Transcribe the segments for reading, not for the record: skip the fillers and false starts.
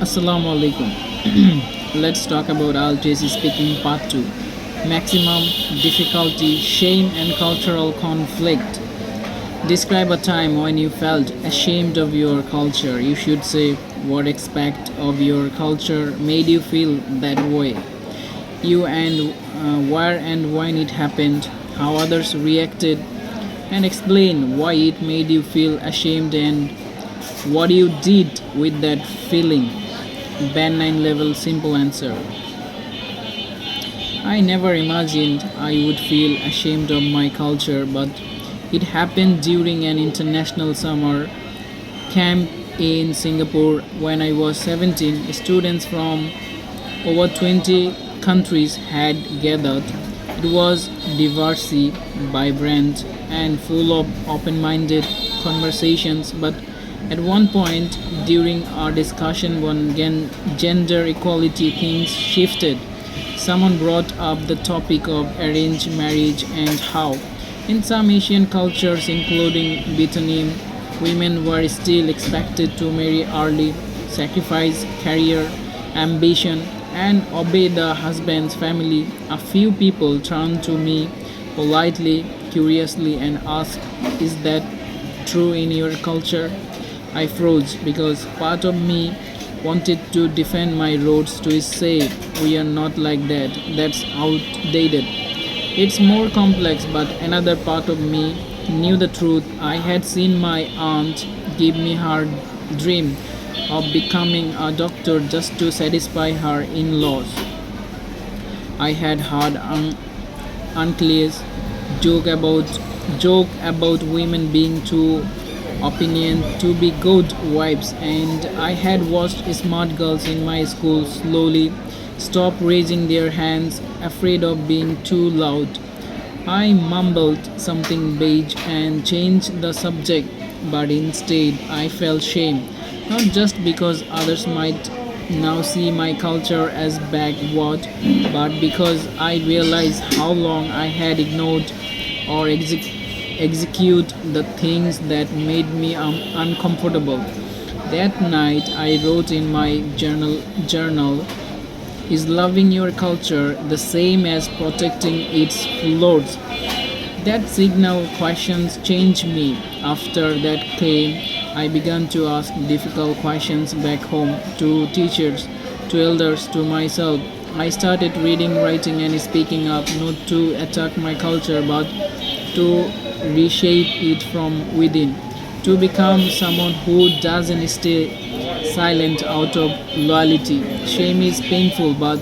Assalamu alaikum. Let's talk about Altesi speaking part 2. Maximum difficulty, shame, and cultural conflict. Describe a time when you felt ashamed of your culture. You should say what aspect of your culture made you feel that way. You and where and when it happened, how others reacted, and explain why it made you feel ashamed and what you did with that feeling. Band 9 level simple answer. I never imagined I would feel ashamed of my culture, but it happened during an international summer camp in Singapore when I was 17. Students from over 20 countries had gathered. It was diverse, vibrant, and full of open minded conversations, but at one point during our discussion on gender equality, things shifted. Someone brought up the topic of arranged marriage and how, in some Asian cultures, including Vietnam, women were still expected to marry early, sacrifice career, ambition, and obey the husband's family. A few people turned to me politely, curiously, and asked, "Is that true in your culture?" I froze because part of me wanted to defend my roots to say we are not like that. That's outdated. It's more complex, but another part of me knew the truth. I had seen my aunt give me her dream of becoming a doctor just to satisfy her in laws. I had heard uncles joke about women being too opinion to be good wives, and I had watched smart girls in my school slowly stop raising their hands, afraid of being too loud. I mumbled something beige and changed the subject, but instead I felt shame, not just because others might now see my culture as backward, but because I realized how long I had ignored or execute the things that made me uncomfortable. That night I wrote in my journal, is loving your culture the same as protecting its flaws? That signal questions changed me. After that came, I began to ask difficult questions back home to teachers, to elders, to myself. I started reading, writing, and speaking up, not to attack my culture, but to reshape it from within, to become someone who doesn't stay silent out of loyalty. Shame is painful, but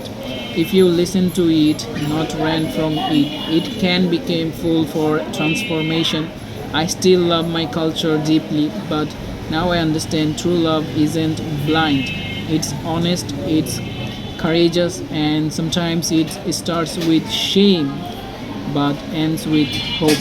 if you listen to it, not run from it, it can become full for transformation. I still love my culture deeply, but now I understand true love isn't blind. It's honest, it's courageous, and sometimes it starts with shame but ends with hope.